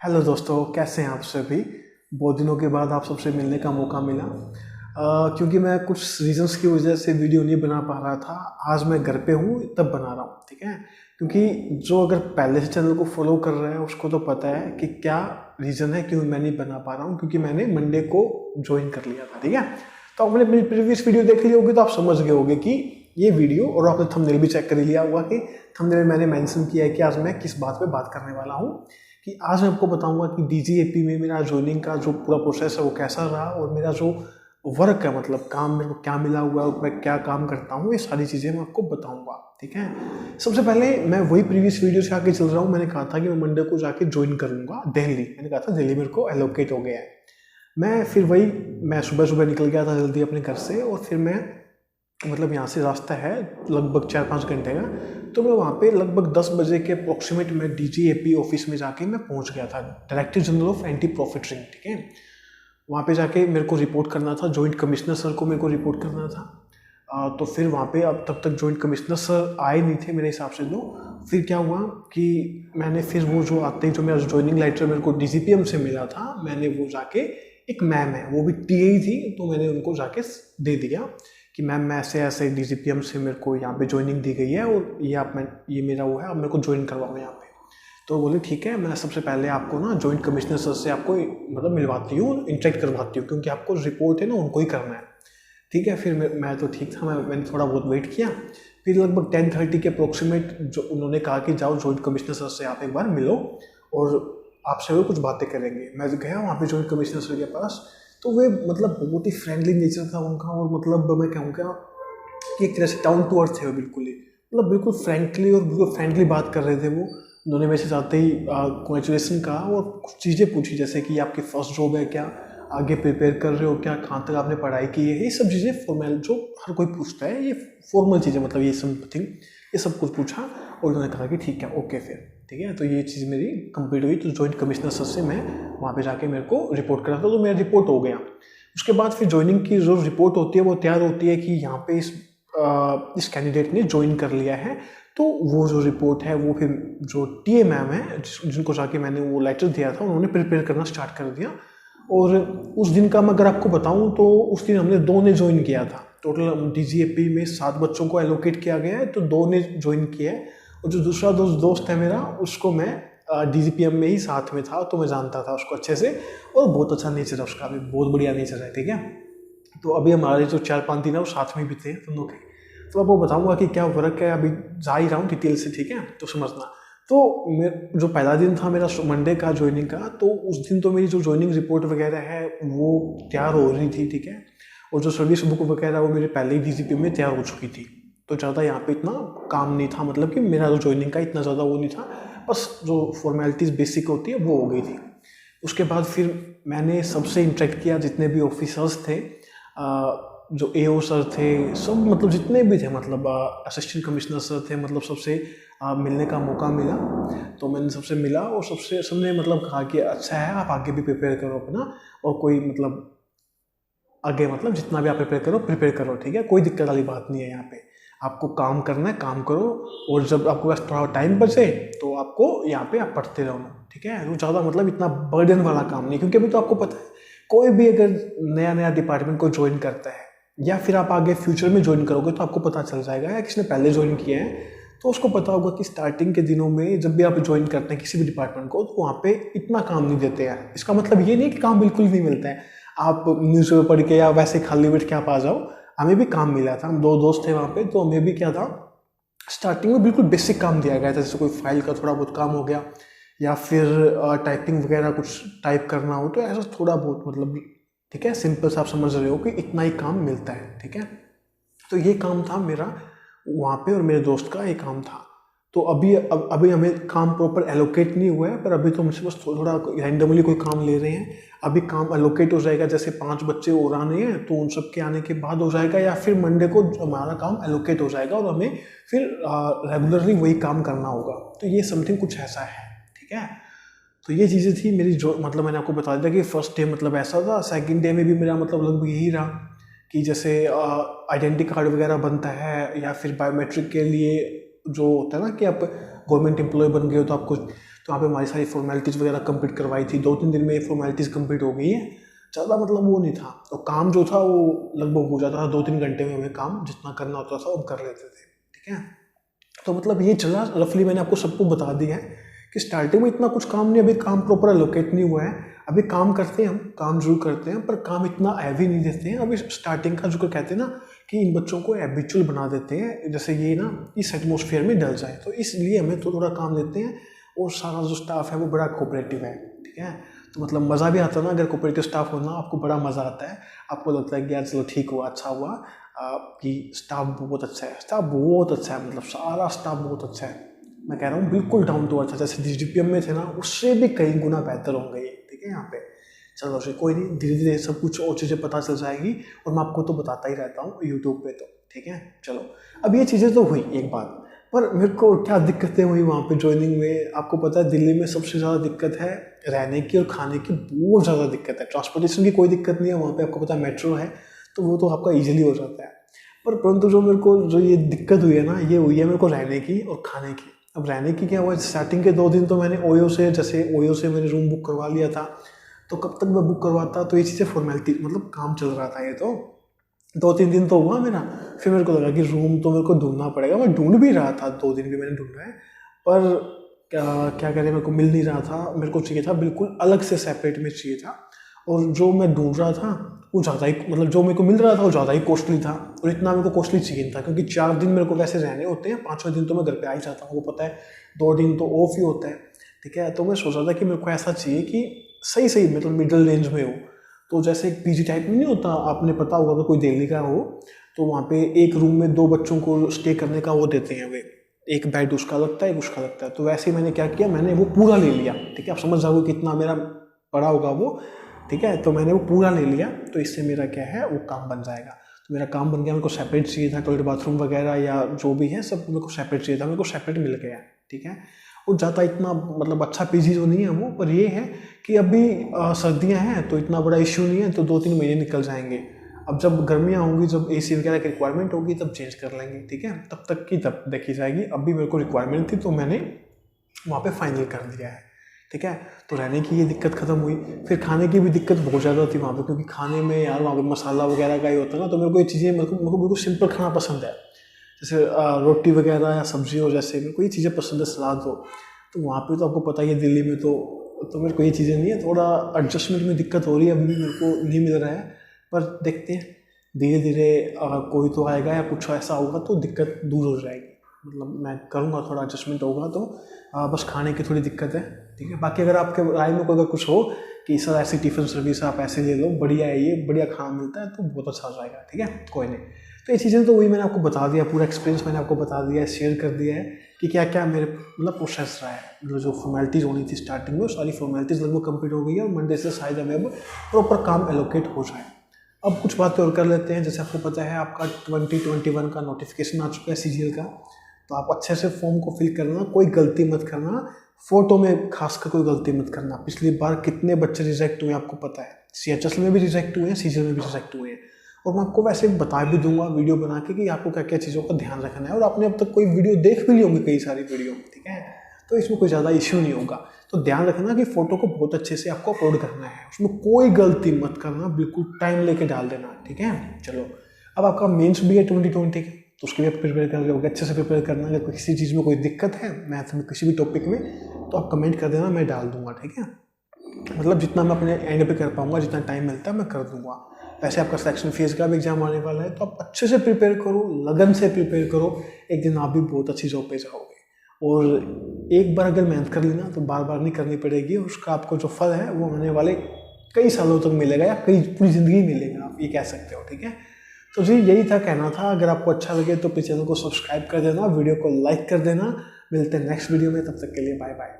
Hello दोस्तों, कैसे हैं आप सभी। बहुत दिनों के बाद आप सबसे मिलने का मौका मिला। क्योंकि मैं कुछ रीजंस की वजह से वीडियो नहीं बना पा रहा था। आज मैं घर पे हूँ तब बना रहा हूँ, ठीक है। क्योंकि जो अगर पहले से चैनल को फॉलो कर रहा है उसको तो पता है कि क्या रीज़न है क्यों मैं नहीं बना पा रहा हूँ। क्योंकि मैंने मंडे को ज्वाइन कर लिया था, ठीक है। तो आपने अपनी प्रीवियस वीडियो देख ली होगी तो आप समझ गए होंगे कि ये वीडियो, और आपने थंबनेल भी चेक कर लिया होगा कि थंबनेल में मैंने मेंशन किया है कि आज मैं किस बात पे बात करने वाला हूँ। कि आज मैं आपको बताऊंगा कि डीजीएपी में मेरा ज्वाइनिंग का जो पूरा प्रोसेस है वो कैसा रहा, और मेरा जो वर्क है, मतलब काम मेरे को क्या मिला हुआ है, मैं क्या काम करता हूँ, ये सारी चीज़ें मैं आपको बताऊंगा, ठीक है। सबसे पहले मैं वही प्रीवियस वीडियो से आके चल रहा हूँ। मैंने कहा था कि मैं मंडे को जाके ज्वाइन करूंगा दिल्ली। मैंने कहा था दिल्ली मेरे को एलोकेट हो गया है। मैं फिर वही मैं सुबह सुबह निकल गया था जल्दी अपने घर से, और फिर मैं मतलब यहाँ से रास्ता है लगभग 4-5 घंटे का। तो मैं वहाँ पे लगभग 10 बजे के अप्रोक्सीमेट मैं डीजीएपी ऑफिस में जाके मैं पहुँच गया था। Director general of anti profiteering, ठीक है। वहाँ पे जाके मेरे को रिपोर्ट करना था, जॉइंट कमिश्नर सर को मेरे को रिपोर्ट करना था। तो फिर वहाँ पे अब तब तक जॉइंट कमिश्नर सर आए नहीं थे मेरे हिसाब से। तो फिर क्या हुआ कि मैंने फिर वो जो आते ही जो मेरा ज्वाइनिंग लेटर मेरे को डीजीपीएम से मिला था, मैंने वो जाके, एक मैम है वो भी टीए ही थी, तो मैंने उनको जाके दे दिया कि मैम मैं ऐसे ऐसे डीजीपीएम से मेरे को यहाँ पे ज्वाइनिंग दी गई है, और ये मेरा वो है, अब मेरे को ज्वाइन करवाओ यहाँ पे। तो बोले ठीक है, मैं सबसे पहले आपको ना जॉइंट कमिश्नर सर से आपको मतलब मिलवाती हूँ, इंटरेक्ट करवाती हूँ, क्योंकि आपको रिपोर्ट है ना उनको ही करना है, ठीक है। फिर मैं तो ठीक था, मैंने थोड़ा बहुत वेट किया। फिर लगभग 10:30 के अप्रोक्सीमेट जो उन्होंने कहा कि जाओ जॉइंट कमिश्नर सर से आप एक बार मिलो और आपसे वो कुछ बातें करेंगे। मैं गया वहाँ पे जॉइंट कमिश्नर सर के पास। तो वे मतलब बहुत ही फ्रेंडली नेचर था उनका, और मतलब मैं कहूँगा कि एक तरह से डाउन टू अर्थ थे वो, बिल्कुल ही मतलब बिल्कुल फ्रेंकली और बिल्कुल फ्रेंडली बात कर रहे थे वो। उन्होंने मेरे से जाते ही कॉन्ग्रेचुलेसन कहा और कुछ चीज़ें पूछी, जैसे कि आपकी फर्स्ट जॉब है क्या, आगे प्रिपेयर कर रहे हो क्या, कहाँ तक आपने पढ़ाई की है, ये सब चीज़ें फॉर्मल जो हर कोई पूछता है, ये फॉर्मल चीज़ें, मतलब ये समथिंग ये सब कुछ पूछा। और उन्होंने कहा कि ठीक है, ओके फिर ठीक है। तो ये चीज़ मेरी कंप्लीट हुई। तो जॉइंट कमिश्नर सर से मैं वहाँ पे जाके मेरे को रिपोर्ट करा था, तो मेरा रिपोर्ट हो गया। उसके बाद फिर ज्वाइनिंग की जो रिपोर्ट होती है वो तैयार होती है कि यहाँ पे इस कैंडिडेट ने ज्वाइन कर लिया है। तो वो जो रिपोर्ट है वो फिर जो टीए मैम है जिनको जाके मैंने वो लेटर दिया था, उन्होंने प्रिपेयर करना स्टार्ट कर दिया। और उस दिन का मैं अगर आपको बताऊं तो उस दिन हमने 2 ने ज्वाइन किया था। टोटल डीजीएपी में 7 बच्चों को एलोकेट किया गया है, तो 2 ने ज्वाइन किया है। और जो दूसरा दोस्त है मेरा, उसको मैं डीजीपीएम में ही साथ में था, तो मैं जानता था उसको अच्छे से, और बहुत अच्छा नेचर है उसका भी, बहुत बढ़िया नेचर है, ठीक है। तो अभी हमारे जो 4-5 दिन है वो साथ में बीते हैं दोनों के। तो आपको बताऊंगा कि क्या वर्क है, अभी जा ही रहा हूँ डिटेल से, ठीक है, तो समझना। तो जो पहला दिन था मेरा मंडे का ज्वाइनिंग का, तो उस दिन तो मेरी जो ज्वाइनिंग रिपोर्ट वगैरह है वो तैयार हो रही थी, ठीक है। और जो सर्विस बुक वगैरह वो मेरे पहले ही डीजीपी में तैयार हो चुकी थी। तो ज़्यादा यहाँ पे इतना काम नहीं था, मतलब कि मेरा जो ज्वाइनिंग का इतना ज़्यादा वो नहीं था, बस जो फॉर्मेलिटीज़ बेसिक होती है वो हो गई थी। उसके बाद फिर मैंने सबसे इंटरेक्ट किया, जितने भी ऑफिसर्स थे, जो एओ सर थे, सब मतलब जितने भी थे, मतलब असिस्टेंट कमिश्नर सर थे, मतलब सबसे मिलने का मौका मिला। तो मैंने सबसे मिला और सबने मतलब कहा कि अच्छा है, आप आगे भी प्रिपेयर करो अपना, और कोई मतलब आगे मतलब जितना भी आप प्रिपेयर करो, ठीक है, कोई दिक्कत वाली बात नहीं है। यहाँ पे आपको काम करना है, काम करो, और जब आपके पास थोड़ा टाइम बचे तो आपको यहाँ पे आप पढ़ते रहो, ठीक है। वो ज़्यादा मतलब इतना बर्डन वाला काम नहीं, क्योंकि अभी तो आपको पता है कोई भी अगर नया नया डिपार्टमेंट को ज्वाइन करता है, या फिर आप आगे फ्यूचर में ज्वाइन करोगे तो आपको पता चल जाएगा, या किसी ने पहले ज्वाइन किया है तो उसको पता होगा कि स्टार्टिंग के दिनों में जब भी आप ज्वाइन करते हैं किसी भी डिपार्टमेंट को, तो वहाँ पे इतना काम नहीं देते हैं। इसका मतलब ये नहीं कि काम बिल्कुल नहीं मिलता है, आप न्यूज़पेपर पढ़ के या वैसे खाली बैठ के आप आ जाओ। हमें भी काम मिला था, हम 2 दोस्त थे वहाँ पे, तो हमें भी क्या था, स्टार्टिंग में बिल्कुल बेसिक काम दिया गया था, जैसे कोई फाइल का थोड़ा बहुत काम हो गया, या फिर टाइपिंग वगैरह कुछ टाइप करना हो, तो ऐसा थोड़ा बहुत मतलब, ठीक है, सिंपल सा आप समझ रहे हो कि इतना ही काम मिलता है, ठीक है। तो ये काम था मेरा वहाँ पे, और मेरे दोस्त का ये काम था। तो अभी हमें काम प्रॉपर एलोकेट नहीं हुआ है, पर अभी तो मुझसे बस थोड़ा रैंडमली कोई काम ले रहे हैं। अभी काम एलोकेट हो जाएगा, जैसे 5 बच्चे और आने हैं तो उन सब के आने के बाद हो जाएगा, या फिर मंडे को हमारा काम एलोकेट हो जाएगा और हमें फिर रेगुलरली वही काम करना होगा। तो ये समथिंग कुछ ऐसा है, ठीक है। तो ये चीज़ें थी मेरी, जो मतलब मैंने आपको बता दिया कि फर्स्ट डे मतलब ऐसा था। सेकंड डे में भी मेरा मतलब लगभग यही रहा कि जैसे आइडेंटिटी कार्ड वगैरह बनता है, या फिर बायोमेट्रिक के लिए जो होता है ना कि आप गवर्नमेंट एम्प्लॉय बन गए हो तो आपको, तो वहाँ पे हमारी सारी फॉर्मेलिटीज़ वगैरह कंप्लीट करवाई थी। 2-3 दिन में ये फॉर्मेलिटीज़ कंप्लीट हो गई है, ज़्यादा मतलब वो नहीं था। तो काम जो था वो लगभग हो जाता था 2-3 घंटे में, हमें काम जितना करना होता था हम कर लेते थे, ठीक है। तो मतलब ये चला रफली, मैंने आपको सबको बता दिया है कि स्टार्टिंग में इतना कुछ काम नहीं, अभी काम प्रॉपर एलोकेट नहीं हुआ है। अभी काम करते हैं, हम काम जरूर करते हैं, पर काम इतना हैवी नहीं देते हैं। अभी स्टार्टिंग का जो कहते हैं ना कि इन बच्चों को हैबिचुअल बना देते हैं, जैसे ये ना इस एटमोसफियर में डल जाए, तो इसलिए हमें तो थोड़ा काम देते हैं। और सारा जो स्टाफ है वो बड़ा कोऑपरेटिव है, ठीक है। तो मतलब मज़ा भी आता है ना, अगर कोऑपरेटिव स्टाफ होना, आपको बड़ा मज़ा आता है। आपको लगता है कि यार चलो ठीक हुआ, अच्छा हुआ कि स्टाफ बहुत अच्छा है, स्टाफ बहुत अच्छा है, मतलब सारा स्टाफ बहुत अच्छा है। मैं कह रहा हूँ बिल्कुल डाउन टू अर्थ, जैसे DGPM में थे ना, उससे भी कई गुना बेहतर होंगे ये, ठीक है। यहाँ पे चलो उसे कोई नहीं, धीरे धीरे सब कुछ और चीज़ें पता चल जाएगी, और मैं आपको तो बताता ही रहता हूँ यूट्यूब पे, तो ठीक है। चलो अब ये चीज़ें तो हुई एक बात, पर मेरे को क्या दिक्कतें हुई वहाँ पे ज्वाइनिंग में। आपको पता है दिल्ली में सबसे ज़्यादा दिक्कत है रहने की और खाने की, बहुत ज़्यादा दिक्कत है। ट्रांसपोर्टेशन की कोई दिक्कत नहीं है वहाँ पे, आपको पता है मेट्रो है, तो वो तो आपका ईजिली हो जाता है। पर परंतु जो मेरे को जो ये दिक्कत हुई है ना, ये हुई है मेरे को रहने की और खाने की। अब रहने की क्या हुआ, स्टार्टिंग के 2 दिन तो मैंने ओयो से मैंने रूम बुक करवा लिया था। तो कब तक मैं बुक करवाता, तो ये चीज़ें फॉर्मेलिटी, मतलब काम चल रहा था ये तो 2-3 दिन तो हुआ मेरा। फिर मेरे को लगा कि रूम तो मेरे को ढूंढना पड़ेगा, मैं ढूंढ भी रहा था, 2 दिन भी मैंने ढूंढा है, पर क्या करें, मेरे को मिल नहीं रहा था। मेरे को चाहिए था बिल्कुल अलग से सेपरेट में चाहिए था, और जो मैं ढूंढ रहा था वो ज़्यादा ही, मतलब जो मेरे को मिल रहा था वो ज़्यादा ही कॉस्टली था, और इतना मेरे को कॉस्टली चाहिए नहीं था, क्योंकि 4 दिन मेरे को वैसे रहने होते हैं, 5वें दिन तो मैं घर पे आ ही जाता हूँ, वो पता है, 2 दिन तो ऑफ ही होता है, ठीक है। तो मैं सोच रहा था कि मेरे को ऐसा चाहिए कि सही मतलब मिडिल रेंज में हो। तो जैसे एक PG टाइप में नहीं होता, आपने पता होगा अगर कोई दिल्ली का हो, तो वहाँ पे एक रूम में 2 बच्चों को स्टे करने का वो देते हैं वे, एक बेड उसका लगता है, एक उसका लगता है। तो वैसे ही मैंने क्या किया, मैंने वो पूरा ले लिया, ठीक है। आप समझ जाओगे कितना मेरा पड़ा होगा वो, ठीक है। तो मैंने वो पूरा ले लिया, तो इससे मेरा क्या है, वो काम बन जाएगा। तो मेरा काम बन गया, मेरे को सेपरेट चाहिए था, टॉयलेट बाथरूम वगैरह या जो भी है सब मेरे को सेपरेट चाहिए था, मेरे को सेपरेट मिल गया, ठीक है। और ज़्यादा इतना मतलब अच्छा PG तो नहीं है वो, पर ये है कि अभी सर्दियाँ हैं तो इतना बड़ा इश्यू नहीं है, तो 2-3 महीने निकल जाएंगे। अब जब गर्मियाँ होंगी, जब AC वगैरह की रिक्वायरमेंट होगी, तब चेंज कर लेंगे, ठीक है। तब तक की तब देखी जाएगी। अभी मेरे को रिक्वायरमेंट थी तो मैंने वहाँ पे फाइनल कर दिया है, ठीक है। तो रहने की ये दिक्कत ख़त्म हुई। फिर खाने की भी दिक्कत बहुत ज़्यादा थी वहाँ पे, क्योंकि खाने में यार वहाँ पे मसाला वगैरह का ही होता है ना, तो मेरे को ये चीज़ें मेरे को बिल्कुल सिंपल खाना पसंद है, जैसे रोटी वगैरह या सब्जी हो, जैसे मेरे को ये चीज़ें पसंद है, सलाद हो। तो वहाँ पे तो आपको पता ही है दिल्ली में तो मेरे को ये चीज़ें नहीं है, थोड़ा एडजस्टमेंट में दिक्कत हो रही है, अभी भी मेरे को नहीं मिल रहा है, पर देखते हैं धीरे धीरे कोई तो आएगा या कुछ ऐसा होगा तो दिक्कत दूर हो जाएगी। मतलब मैं करूँगा, थोड़ा एडजस्टमेंट होगा तो बस खाने की थोड़ी दिक्कत है, ठीक है। बाकी अगर आपके राय में कोई अगर कुछ हो कि सर ऐसी टिफ़िन सर्विस आप ऐसे ले लो, बढ़िया है, ये बढ़िया खाना मिलता है, तो बहुत अच्छा हो जाएगा, ठीक है। कोई नहीं, तो ये चीज़ें तो वही मैंने आपको बता दिया, पूरा एक्सपीरियंस मैंने आपको बता दिया है, शेयर कर दिया है कि क्या क्या मेरे मतलब प्रोसेस रहा है। मतलब जो फॉर्मेलिटीज़ होनी थी स्टार्टिंग में, सारी फॉर्मेलिटीज़ लगभग कंप्लीट हो गई है, और मंडे से शायद हमें अब प्रॉपर काम एलोकेट हो जाए। अब कुछ बातें और कर लेते हैं। जैसे आपको पता है आपका 2021 का नोटिफिकेशन आ चुका है CGL का, तो आप अच्छे से फॉर्म को फिल करना, कोई गलती मत करना, फ़ोटो में खासकर कोई गलती मत करना। पिछली बार कितने बच्चे रिजेक्ट हुए आपको पता है, CHS में भी रिजेक्ट हुए हैं, CGL में भी रिजेक्ट हुए हैं। और मैं आपको वैसे बता भी दूंगा वीडियो बना के कि आपको क्या क्या चीज़ों का ध्यान रखना है, और आपने अब तक कोई वीडियो देख भी ली होंगी, कई सारी वीडियो, ठीक है। तो इसमें कोई ज़्यादा इश्यू नहीं होगा। तो ध्यान रखना कि फ़ोटो को बहुत अच्छे से आपको अपलोड करना है, उसमें कोई गलती मत करना, बिल्कुल टाइम लेके डाल देना, ठीक है। चलो, अब आपका मेंस भी है 2020 के, तो उसके लिए प्रिपेयर कर रहे होगे, अच्छे से प्रिपेयर करना। अगर किसी चीज़ में कोई दिक्कत है मैथ में किसी भी टॉपिक में, तो आप कमेंट कर देना, मैं डाल दूंगा, ठीक है। मतलब जितना मैं अपने एंड पे कर पाऊंगा, जितना टाइम मिलता है मैं कर दूंगा। वैसे आपका सिलेक्शन फेज का भी एग्जाम आने वाला है, तो आप अच्छे से प्रिपेयर करो, लगन से प्रिपेयर करो, एक दिन आप भी बहुत अच्छी जॉब पे जाओगे। और एक बार अगर मेहनत कर ली ना, तो बार बार नहीं करनी पड़ेगी, उसका आपको जो फल है वो आने वाले कई सालों तक मिलेगा, या कई पूरी ज़िंदगी मिलेगा, आप ये कह सकते हो, ठीक है। तो जी यही था, कहना था। अगर आपको अच्छा लगे तो प्लीज़ चैनल को सब्सक्राइब कर देना, वीडियो को लाइक कर देना। मिलते हैं नेक्स्ट वीडियो में, तब तक के लिए बाय बाय।